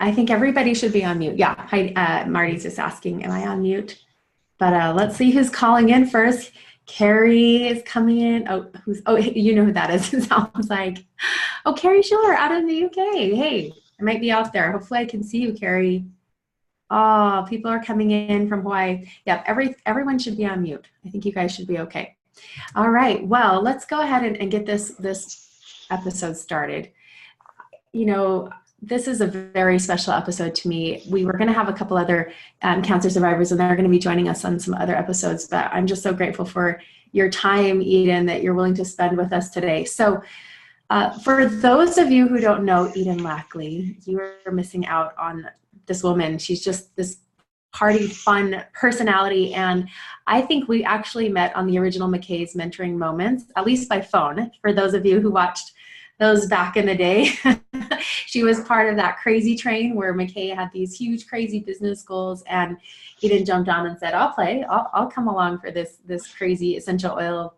I think everybody should be on mute. Yeah, hi, Marty's just asking, am I on mute? But let's see who's calling in first. Carrie is coming in. Oh, you know who that is. It sounds like, oh, Carrie Schiller out of the UK. Hey, I might be out there. Hopefully I can see you, Carrie. Oh, people are coming in from Hawaii. Yep, everyone should be on mute. I think you guys should be okay. All right, well, let's go ahead and get this episode started. You know, this is a very special episode to me. We were going to have a couple other cancer survivors, and they're going to be joining us on some other episodes, but I'm just so grateful for your time, Eden, that you're willing to spend with us today. So for those of you who don't know Eden Lackey, you are missing out on this woman. She's just this party, fun personality, and I think we actually met on the original McKay's Mentoring Moments, at least by phone, for those of you who watched those back in the day. She was part of that crazy train where McKay had these huge, crazy business goals, and Eden jumped on and said, I'll come along for this crazy essential oil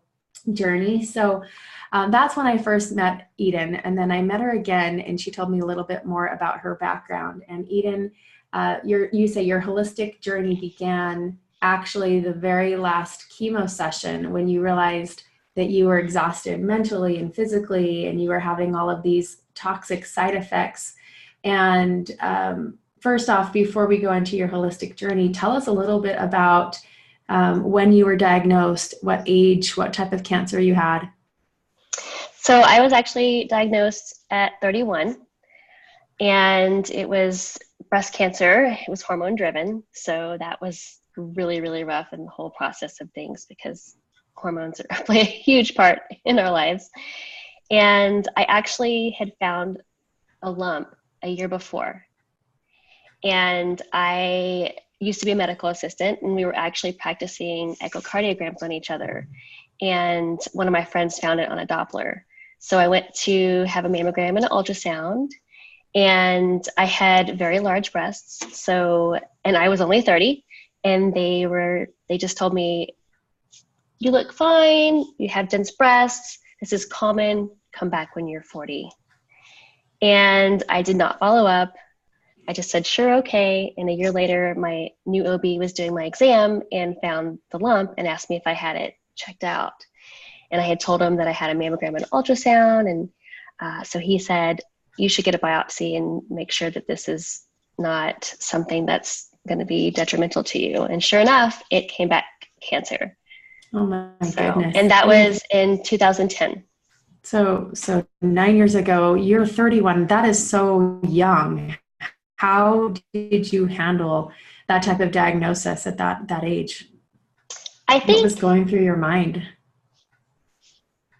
journey. So that's when I first met Eden. And then I met her again, and she told me a little bit more about her background. And Eden, you say your holistic journey began actually the very last chemo session when you realized that you were exhausted mentally and physically, and you were having all of these toxic side effects. And first off, before we go into your holistic journey, tell us a little bit about when you were diagnosed, what age, what type of cancer you had. So I was actually diagnosed at 31, and it was breast cancer. It was hormone driven. So that was really, really rough in the whole process of things, because hormones play a huge part in our lives. And I actually had found a lump a year before. And I used to be a medical assistant, and we were actually practicing echocardiograms on each other. And one of my friends found it on a Doppler. So I went to have a mammogram and an ultrasound, and I had very large breasts. So, and I was only 30, and they just told me, you look fine, you have dense breasts, this is common, come back when you're 40. And I did not follow up. I just said, sure, okay. And a year later, my new OB was doing my exam and found the lump and asked me if I had it checked out. And I had told him that I had a mammogram and an ultrasound. And so he said, you should get a biopsy and make sure that this is not something that's going to be detrimental to you. And sure enough, it came back cancer. Oh my goodness. And that was in 2010. So 9 years ago, you're 31. That is so young. How did you handle that type of diagnosis at that age? I think what was going through your mind?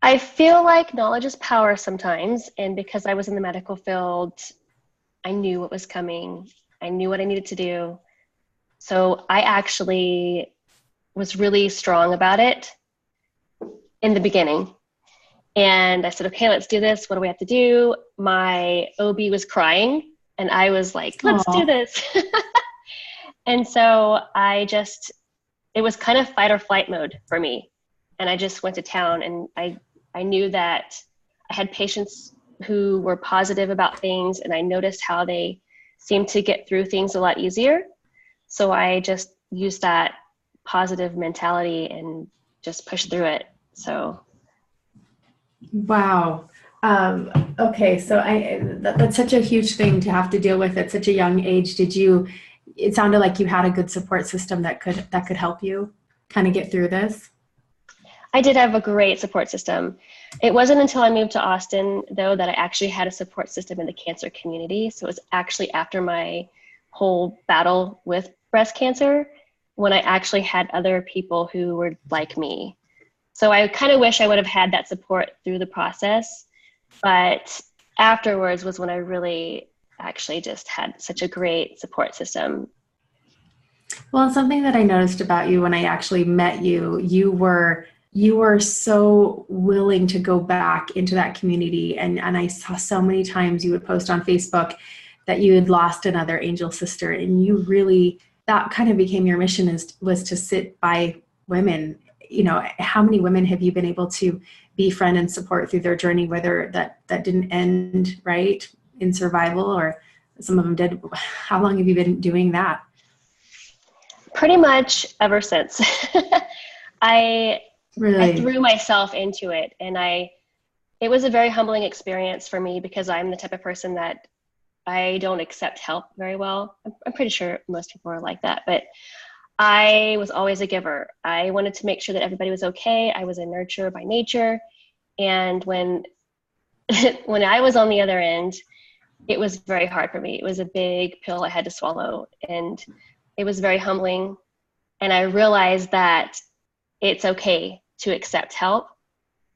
I feel like knowledge is power sometimes. And because I was in the medical field, I knew what was coming. I knew what I needed to do. So I actually was really strong about it in the beginning. And I said, okay, let's do this. What do we have to do? My OB was crying, and I was like, let's do this. And so it was kind of fight or flight mode for me. And I just went to town, and I knew that I had patients who were positive about things, and I noticed how they seemed to get through things a lot easier. So I just used that positive mentality and just push through it. So. Wow. Okay. So that's such a huge thing to have to deal with at such a young age. It sounded like you had a good support system that could help you kind of get through this. I did have a great support system. It wasn't until I moved to Austin, though, that I actually had a support system in the cancer community. So it was actually after my whole battle with breast cancer when I actually had other people who were like me. So I kind of wish I would have had that support through the process, but afterwards was when I really actually just had such a great support system. Well, something that I noticed about you when I actually met you, you were so willing to go back into that community. And I saw so many times you would post on Facebook that you had lost another angel sister, and you really, that kind of became your mission, was to sit by women. You know, how many women have you been able to befriend and support through their journey, whether that didn't end right in survival, or some of them did. How long have you been doing that? Pretty much ever since. I Really? threw myself into it, and it was a very humbling experience for me because I'm the type of person that I don't accept help very well. I'm pretty sure most people are like that, but I was always a giver. I wanted to make sure that everybody was okay. I was a nurturer by nature. And when when I was on the other end, it was very hard for me. It was a big pill I had to swallow, and it was very humbling. And I realized that it's okay to accept help.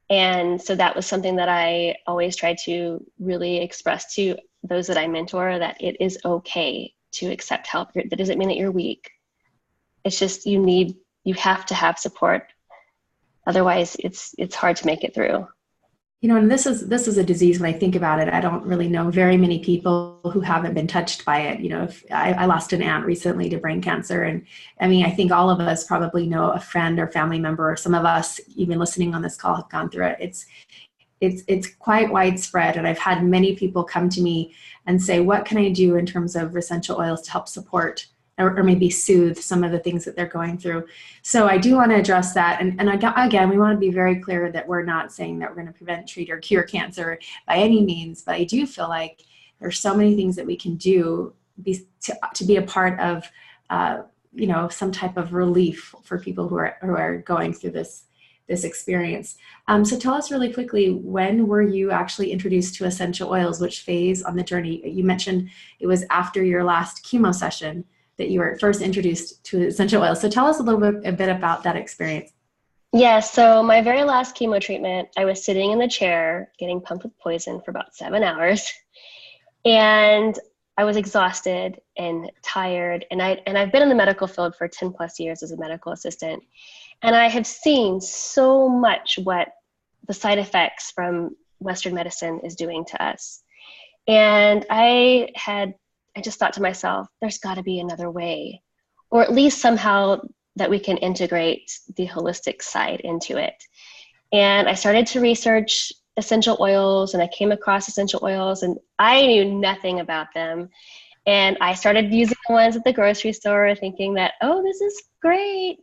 And so that was something that I always tried to really express to those that I mentor, that it is okay to accept help. That doesn't mean that you're weak. It's just you have to have support. Otherwise, it's hard to make it through. You know, and this is a disease. When I think about it, I don't really know very many people who haven't been touched by it. You know, if I lost an aunt recently to brain cancer, and I mean, I think all of us probably know a friend or family member, or some of us even listening on this call have gone through it. It's quite widespread, and I've had many people come to me and say, "What can I do in terms of essential oils to help support or maybe soothe some of the things that they're going through?" So I do want to address that. And again, we want to be very clear that we're not saying that we're going to prevent, treat, or cure cancer by any means. But I do feel like there's so many things that we can do to be a part of, some type of relief for people who are going through this experience. So tell us really quickly, when were you actually introduced to essential oils? Which phase on the journey? You mentioned it was after your last chemo session that you were first introduced to essential oils. So tell us a bit about that experience. Yeah, so my very last chemo treatment, I was sitting in the chair getting pumped with poison for about 7 hours. And I was exhausted and tired. And I've been in the medical field for 10 plus years as a medical assistant. And I have seen so much what the side effects from Western medicine is doing to us. And I just thought to myself, there's got to be another way, or at least somehow that we can integrate the holistic side into it. And I started to research essential oils, and I came across essential oils, and I knew nothing about them. And I started using the ones at the grocery store thinking that, oh, this is great,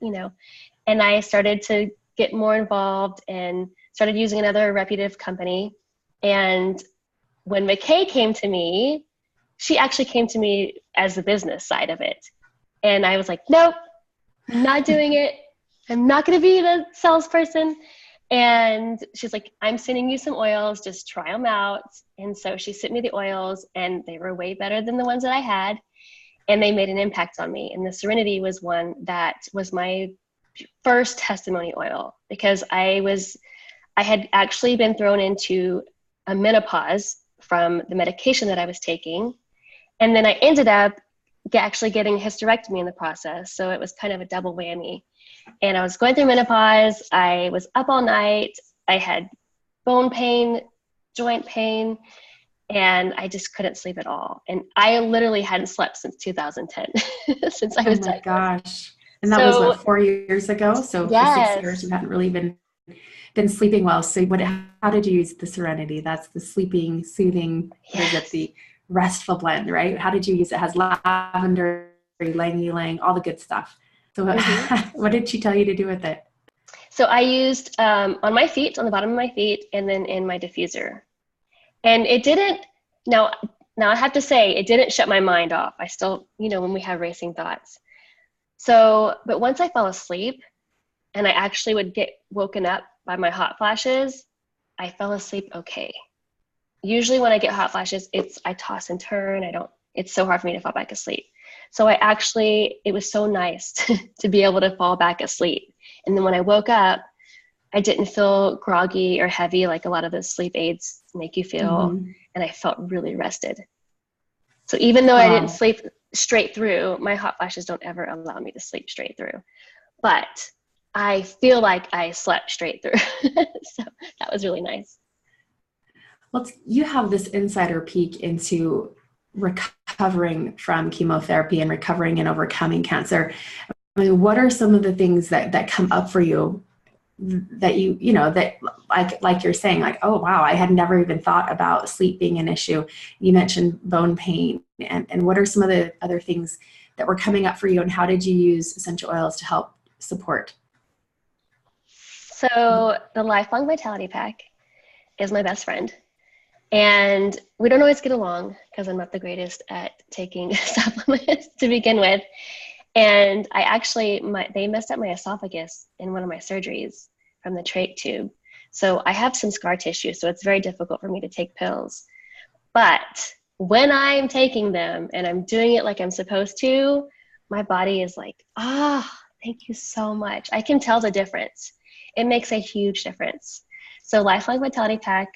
and I started to get more involved and started using another reputable company. And when McKay came to me, she actually came to me as the business side of it. And I was like, nope, I'm not doing it. I'm not going to be the salesperson. And she's like, I'm sending you some oils, just try them out. And so she sent me the oils, and they were way better than the ones that I had. And they made an impact on me. And the Serenity was one that was my first testimony oil, because I had actually been thrown into a menopause from the medication that I was taking. And then I ended up actually getting a hysterectomy in the process. So it was kind of a double whammy. And I was going through menopause. I was up all night. I had bone pain, joint pain, and I just couldn't sleep at all. And I literally hadn't slept since 2010, since I was diagnosed. Oh my gosh. And that was what, 4 years ago? So yes. For 6 years you hadn't really been sleeping well. So how did you use the Serenity? That's the sleeping, soothing, Yes. Is it the restful blend, right? How did you use it? It has lavender, ylang ylang, all the good stuff. So what did she tell you to do with it? So I used on my feet, on the bottom of my feet, and then in my diffuser. And it didn't, now I have to say, it didn't shut my mind off. I still, when we have racing thoughts. So, but once I fell asleep and I actually would get woken up by my hot flashes, I fell asleep okay. Usually when I get hot flashes, I toss and turn. It's so hard for me to fall back asleep. So it was so nice to be able to fall back asleep. And then when I woke up, I didn't feel groggy or heavy like a lot of those sleep aids make you feel. Mm-hmm. And I felt really rested. So even though I didn't sleep straight through, my hot flashes don't ever allow me to sleep straight through. But I feel like I slept straight through. So that was really nice. Well, you have this insider peek into recovering from chemotherapy and recovering and overcoming cancer. I mean, what are some of the things that come up for you that that like you're saying, like, oh wow, I had never even thought about sleep being an issue. You mentioned bone pain, and what are some of the other things that were coming up for you, and how did you use essential oils to help support? So the Lifelong Vitality Pack is my best friend. And we don't always get along because I'm not the greatest at taking supplements to begin with. And I actually, they messed up my esophagus in one of my surgeries from the trach tube. So I have some scar tissue, so it's very difficult for me to take pills. But when I'm taking them and I'm doing it like I'm supposed to, my body is like, thank you so much. I can tell the difference. It makes a huge difference. So Lifelong Vitality Pack,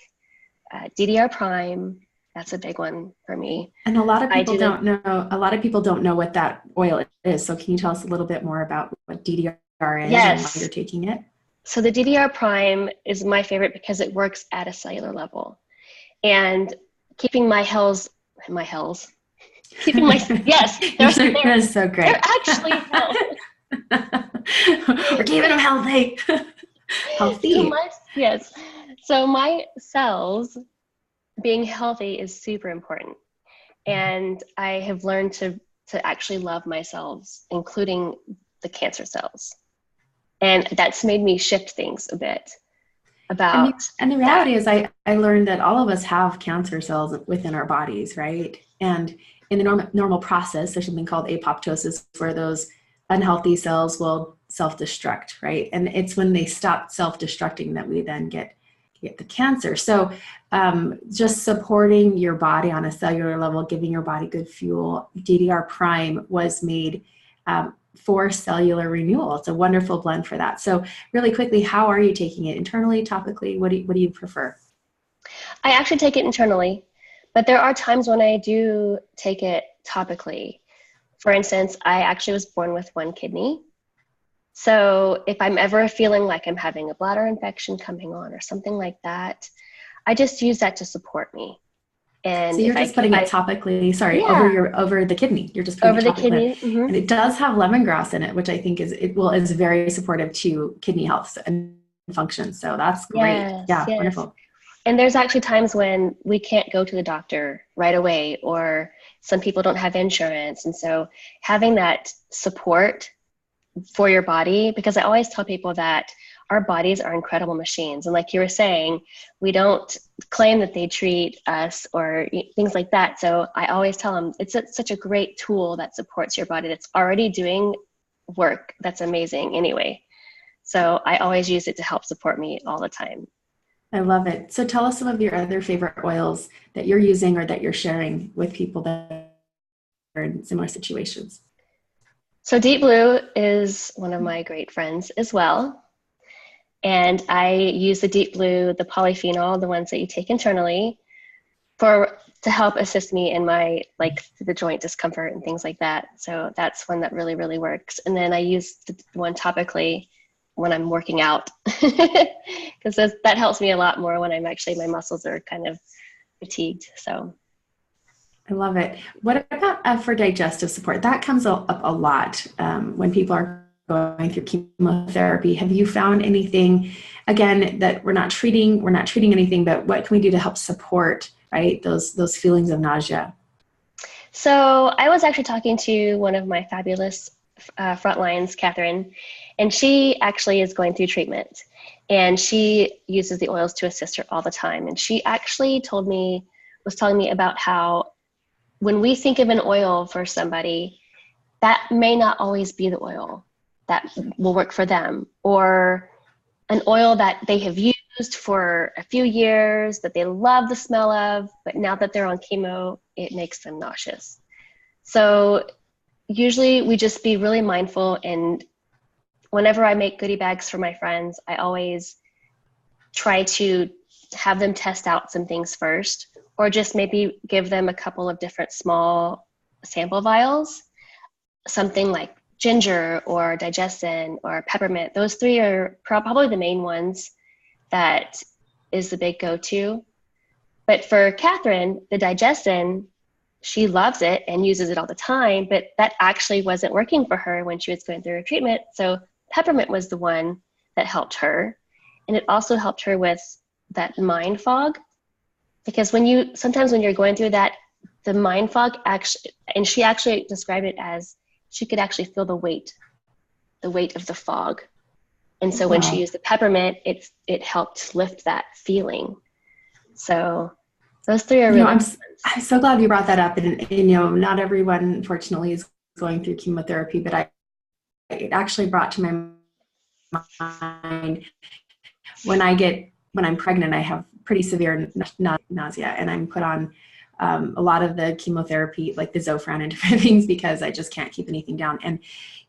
DDR Prime, that's a big one for me. And a lot of people don't know. A lot of people don't know what that oil is. So can you tell us a little bit more about what DDR is and why you're taking it? So the DDR Prime is my favorite because it works at a cellular level, and keeping keeping my yes, they're so great. They're actually healthy. We're keeping them healthy. Healthy. So my cells being healthy is super important. And I have learned to actually love my cells, including the cancer cells. And that's made me shift things a bit about. And the reality is I learned that all of us have cancer cells within our bodies, right? And in the normal process, there's something called apoptosis, where those unhealthy cells will self-destruct, right? And it's when they stop self-destructing that we then get the cancer. So just supporting your body on a cellular level, giving your body good fuel. DDR Prime was made for cellular renewal. It's a wonderful blend for that. So really quickly, how are you taking it? Internally, topically? What do you prefer? I actually take it internally, but there are times when I do take it topically. For instance, I actually was born with one kidney. So if I'm ever feeling like I'm having a bladder infection coming on or something like that, I just use that to support me. And so you're just putting it topically, over the kidney. You're just putting over the kidney. Mm-hmm. And it does have lemongrass in it, which I think is very supportive to kidney health and function. So that's great. Yes. Wonderful. And there's actually times when we can't go to the doctor right away, or some people don't have insurance. And so having that support for your body, because I always tell people that our bodies are incredible machines. And like you were saying, we don't claim that they treat us or things like that. So I always tell them it's such a great tool that supports your body that's already doing work that's amazing anyway. So I always use it to help support me all the time. I love it. So tell us some of your other favorite oils that you're using or that you're sharing with people that are in similar situations. So Deep Blue is one of my great friends as well. And I use the Deep Blue, the polyphenol, the ones that you take internally, to help assist me in my, like, the joint discomfort and things like that. So that's one that really, really works. And then I use the one topically when I'm working out, because that helps me a lot more when my muscles are kind of fatigued. So I love it. What about for digestive support? That comes up a lot when people are going through chemotherapy. Have you found anything, again, that we're not treating anything, but what can we do to help support, right, those feelings of nausea? So I was actually talking to one of my fabulous frontlines, Catherine, and she actually is going through treatment, and she uses the oils to assist her all the time. And she actually was telling me about how when we think of an oil for somebody, that may not always be the oil that will work for them, or an oil that they have used for a few years that they love the smell of, but now that they're on chemo, it makes them nauseous. So usually we just be really mindful, and whenever I make goodie bags for my friends, I always try to have them test out some things first, or just maybe give them a couple of different small sample vials, something like ginger or digestin or peppermint. Those three are probably the main ones that is the big go-to. But for Catherine, the digestin, she loves it and uses it all the time, but that actually wasn't working for her when she was going through her treatment. So peppermint was the one that helped her. And it also helped her with that mind fog, because sometimes when you're going through that, the mind fog actually, and she actually described it as she could actually feel the weight of the fog. And so when she used the peppermint, it helped lift that feeling. So those three are really. I'm so glad you brought that up. And not everyone, unfortunately, is going through chemotherapy, but it actually brought to my mind when I'm pregnant, I have pretty severe nausea, and I'm put on a lot of the chemotherapy, like the Zofran and different things, because I just can't keep anything down. And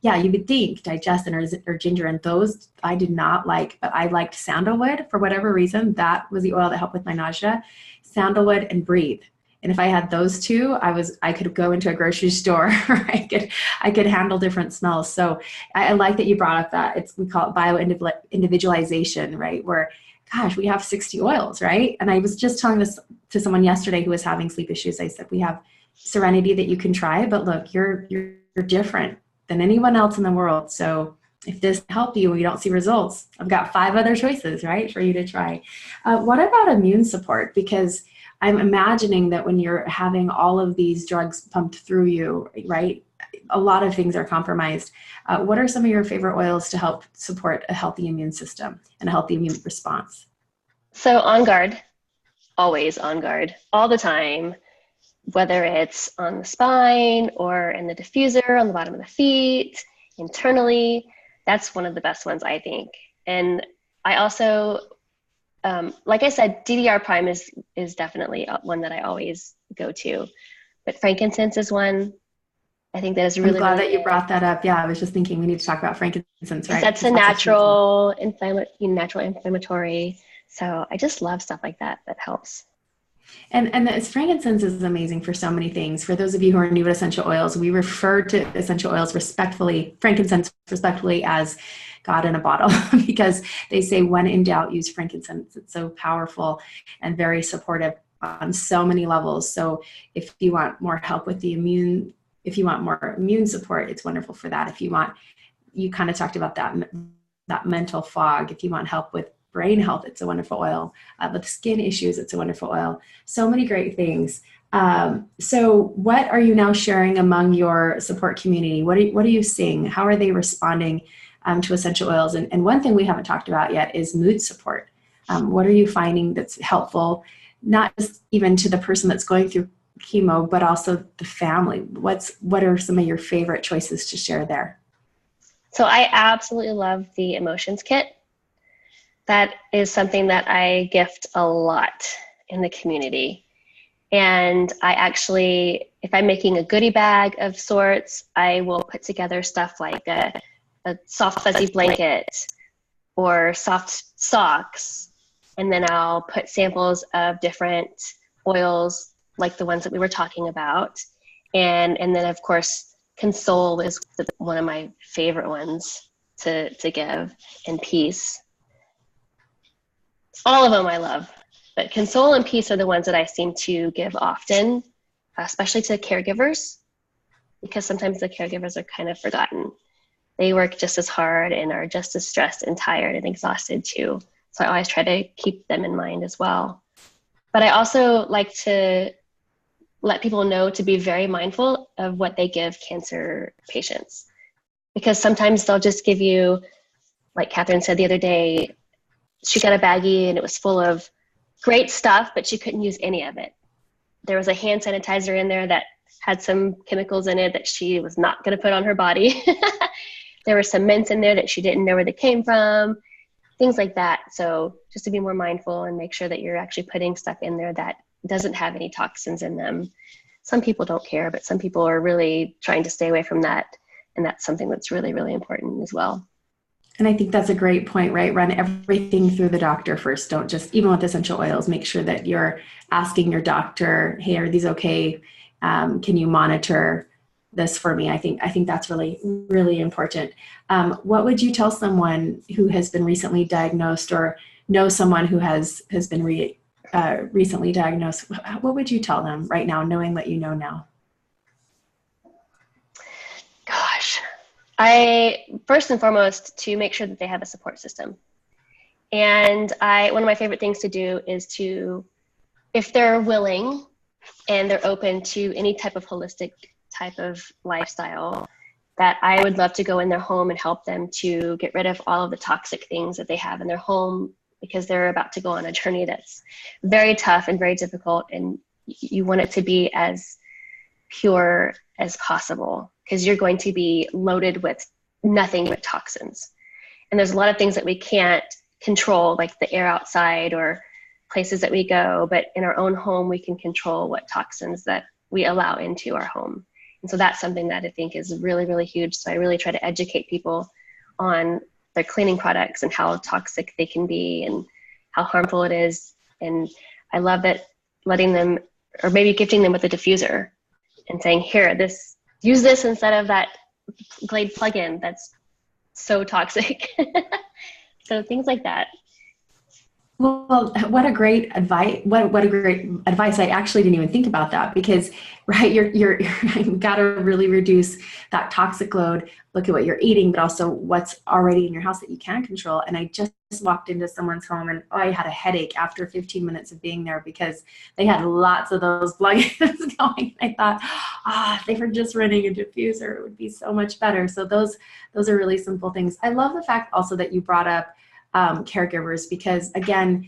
yeah, you would think digestin or ginger, and those I did not like, but I liked sandalwood for whatever reason. That was the oil that helped with my nausea. Sandalwood and Breathe. And if I had those two, I could go into a grocery store. I could handle different smells. So I like that you brought up that we call it bio-individualization, right? Where, gosh, we have 60 oils, right? And I was just telling this to someone yesterday who was having sleep issues. I said, we have Serenity that you can try, but look, you're different than anyone else in the world. So if this helped you and you don't see results, I've got 5 other choices, right, for you to try. What about immune support? Because I'm imagining that when you're having all of these drugs pumped through you, right, a lot of things are compromised. What are some of your favorite oils to help support a healthy immune system and a healthy immune response? So On Guard, always On Guard, all the time, whether it's on the spine or in the diffuser on the bottom of the feet, internally. That's one of the best ones, I think. And I also, like I said, DDR Prime is definitely one that I always go to. But frankincense is one I think that is really. I'm glad really that you brought that up. Yeah, I was just thinking we need to talk about frankincense, right? That's a natural inflammatory. So I just love stuff like that helps. And frankincense is amazing for so many things. For those of you who are new to essential oils, we refer to essential oils frankincense respectfully, as God in a bottle, because they say when in doubt, use frankincense. It's so powerful and very supportive on so many levels. So if you want more help with if you want more immune support, it's wonderful for that. If you kind of talked about that mental fog. If you want help with brain health, it's a wonderful oil. With skin issues, it's a wonderful oil. So many great things. So what are you now sharing among your support community? What are you seeing? How are they responding to essential oils? And one thing we haven't talked about yet is mood support. What are you finding that's helpful, not just even to the person that's going through chemo, but also the family? What are some of your favorite choices to share there? So I absolutely love the emotions kit. That is something that I gift a lot in the community. And I actually, if I'm making a goodie bag of sorts, I will put together stuff like a soft fuzzy blanket or soft socks. And then I'll put samples of different oils like the ones that we were talking about. And then of course, Console is one of my favorite ones to give, and Peace. All of them I love, but Console and Peace are the ones that I seem to give often, especially to caregivers, because sometimes the caregivers are kind of forgotten. They work just as hard and are just as stressed and tired and exhausted too. So I always try to keep them in mind as well. But I also like to let people know to be very mindful of what they give cancer patients, because sometimes they'll just give you, like Catherine said the other day, she got a baggie and it was full of great stuff, but she couldn't use any of it. There was a hand sanitizer in there that had some chemicals in it that she was not going to put on her body. There were some mints in there that she didn't know where they came from, things like that. So just to be more mindful and make sure that you're actually putting stuff in there that doesn't have any toxins in them. Some people don't care, but some people are really trying to stay away from that. And that's something that's really, really important as well. And I think that's a great point, right? Run everything through the doctor first. Don't just, even with essential oils, make sure that you're asking your doctor, hey, are these okay? Can you monitor this for me? I think that's really, really important. What would you tell someone who has been recently diagnosed, or knows someone who has been recently diagnosed? What would you tell them right now, knowing what you know now? Gosh, I first and foremost to make sure that they have a support system. And one of my favorite things to do is to, if they're willing and they're open to any type of holistic type of lifestyle, that I would love to go in their home and help them to get rid of all of the toxic things that they have in their home, because they're about to go on a journey that's very tough and very difficult. And you want it to be as pure as possible, because you're going to be loaded with nothing but toxins. And there's a lot of things that we can't control, like the air outside or places that we go, but in our own home, we can control what toxins that we allow into our home. And so that's something that I think is really, really huge. So I really try to educate people on their cleaning products and how toxic they can be and how harmful it is. And I love that, letting them, or maybe gifting them with a diffuser and saying, here, use this instead of that Glade plug-in that's so toxic. So things like that. Well, what a great advice! What a great advice! I actually didn't even think about that, because, right, you've got to really reduce that toxic load. Look at what you're eating, but also what's already in your house that you can control. And I just walked into someone's home, and I had a headache after 15 minutes of being there, because they had lots of those plugins going. I thought, if they were just running a diffuser, it would be so much better. So those are really simple things. I love the fact also that you brought up caregivers, because again,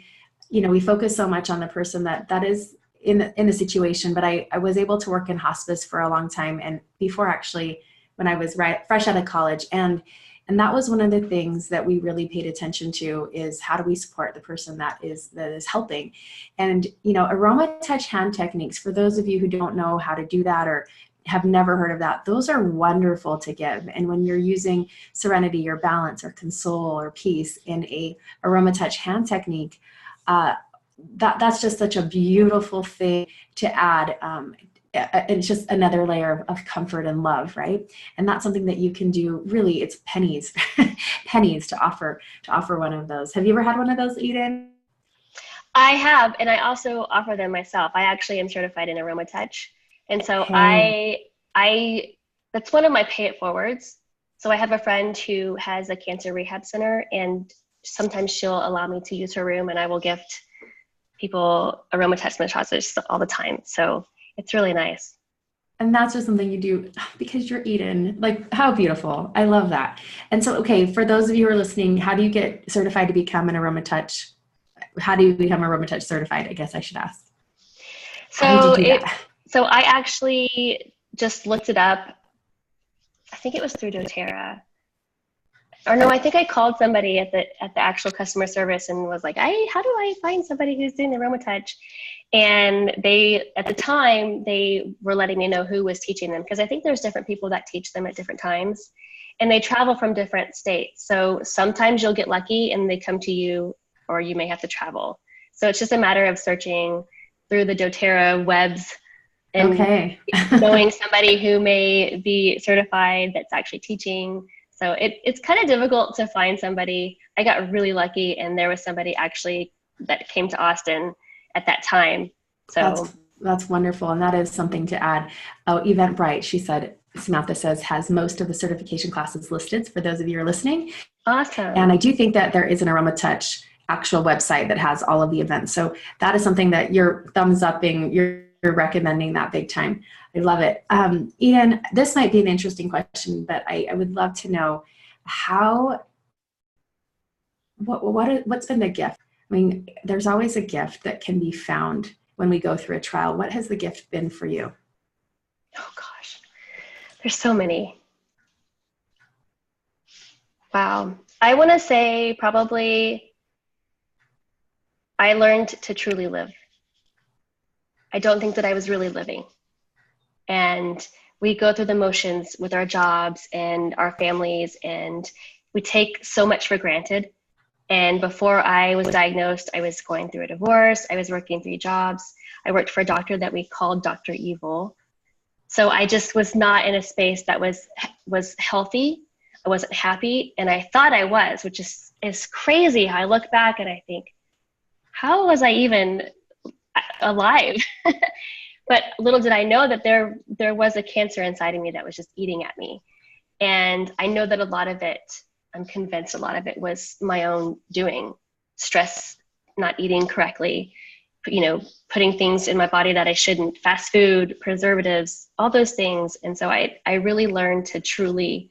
we focus so much on the person that is in the situation, but I was able to work in hospice for a long time, and before, actually, when I was fresh out of college, and that was one of the things that we really paid attention to, is how do we support the person that is helping. And aroma touch hand techniques, for those of you who don't know how to do that or have never heard of that, those are wonderful to give. And when you're using serenity or balance or console or peace in a aroma touch hand technique, that's just such a beautiful thing to add. It's just another layer of comfort and love, right? And that's something that you can do. Really, it's pennies, pennies to offer one of those. Have you ever had one of those, Eden? I have, and I also offer them myself. I actually am certified in aroma touch. And so Hey. I that's one of my pay it forwards. So I have a friend who has a cancer rehab center, and sometimes she'll allow me to use her room, and I will gift people aroma touch massages all the time. So it's really nice. And that's just something you do because you're Eden. Like, how beautiful. I love that. And so, okay, for those of you who are listening, how do you get certified to become an aroma touch? How do you become aroma touch certified? I guess I should ask. How did you do that? So I actually just looked it up. I think it was through doTERRA. Or no, I think I called somebody at the actual customer service and was like, how do I find somebody who's doing the aroma touch? And at the time, they were letting me know who was teaching them, because I think there's different people that teach them at different times, and they travel from different states. So sometimes you'll get lucky and they come to you, or you may have to travel. So it's just a matter of searching through the doTERRA webs and knowing somebody who may be certified that's actually teaching. So it's kind of difficult to find somebody. I got really lucky, and there was somebody actually that came to Austin at that time. So that's wonderful. And that is something to add. Oh, Eventbrite, she said, Samantha says, has most of the certification classes listed for those of you who are listening. Awesome. And I do think that there is an Aroma Touch actual website that has all of the events. So that is something that you're thumbs upping, you're recommending that big time. I love it. Eden, this might be an interesting question, but I would love to know what's been the gift? I mean, there's always a gift that can be found when we go through a trial. What has the gift been for you? Oh gosh, there's so many. Wow. I want to say probably I learned to truly live. I don't think that I was really living. And we go through the motions with our jobs and our families, and we take so much for granted. And before I was diagnosed, I was going through a divorce. I was working 3 jobs. I worked for a doctor that we called Dr. Evil. So I just was not in a space that was healthy. I wasn't happy. And I thought I was, which is crazy. I look back and I think, how was I even alive? But little did I know that there was a cancer inside of me that was just eating at me. And I know that a lot of it, I'm convinced a lot of it was my own doing. Stress, not eating correctly, putting things in my body that I shouldn't, fast food, preservatives, all those things. And so I really learned to truly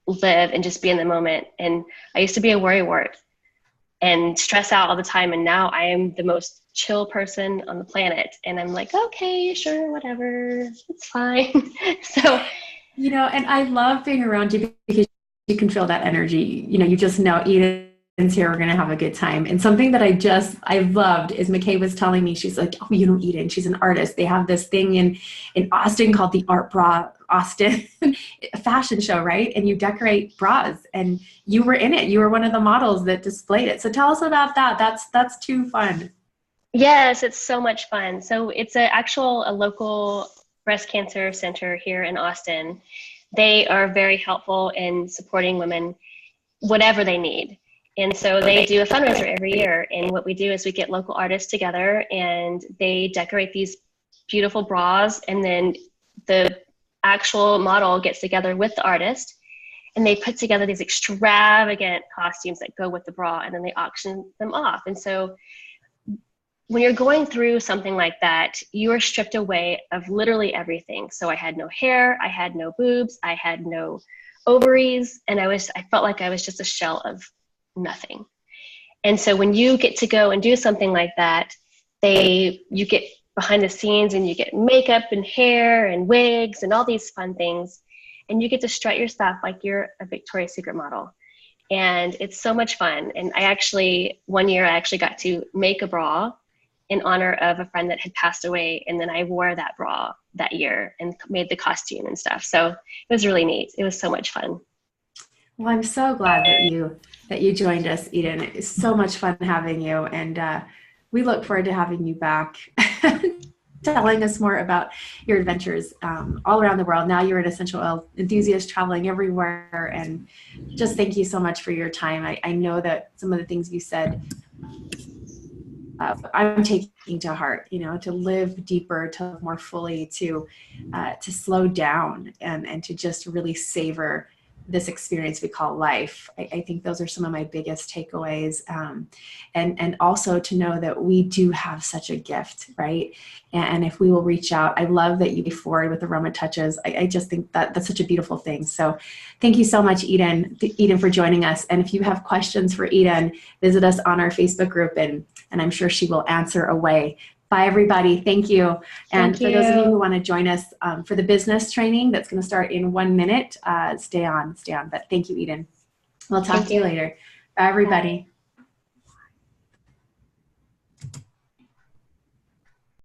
live and just be in the moment. And I used to be a worrywart and stress out all the time. And now I am the most chill person on the planet. And I'm like, okay, sure, whatever, it's fine. So, and I love being around you because you can feel that energy. You just know Eden's here, we're going to have a good time. And something that I loved is McKay was telling me, she's like, oh, you know Eden, she's an artist. They have this thing in Austin called the Art Bra Austin fashion show, right? And you decorate bras, and you were in it. You were one of the models that displayed it. So tell us about that. That's too fun. Yes, it's so much fun. So it's a local breast cancer center here in Austin. They are very helpful in supporting women, whatever they need. And so they do a fundraiser every year. And what we do is we get local artists together and they decorate these beautiful bras. And then the actual model gets together with the artist and they put together these extravagant costumes that go with the bra, and then they auction them off. And so when you're going through something like that, you are stripped away of literally everything. So I had no hair, I had no boobs, I had no ovaries, and I felt like I was just a shell of nothing. And so when you get to go and do something like that, you get behind the scenes and you get makeup and hair and wigs and all these fun things, and you get to strut your stuff like you're a Victoria's Secret model. And it's so much fun. And one year I actually got to make a bra in honor of a friend that had passed away. And then I wore that bra that year and made the costume and stuff. So it was really neat. It was so much fun. Well, I'm so glad that you joined us, Eden. It's so much fun having you. And we look forward to having you back, telling us more about your adventures all around the world. Now you're an essential oil enthusiast traveling everywhere. And just thank you so much for your time. I know that some of the things you said, I'm taking to heart, to live deeper, to live more fully, to slow down and to just really savor this experience we call life. I think those are some of my biggest takeaways. And also to know that we do have such a gift, right? And if we will reach out, I love that you be forward with Aroma Touches. I just think that that's such a beautiful thing. So thank you so much, Eden, for joining us. And if you have questions for Eden, visit us on our Facebook group and I'm sure she will answer away. Bye, everybody. Thank you. And for those of you who want to join us for the business training that's going to start in 1 minute, stay on. But thank you, Eden. We'll talk to you later. Bye, everybody. Bye.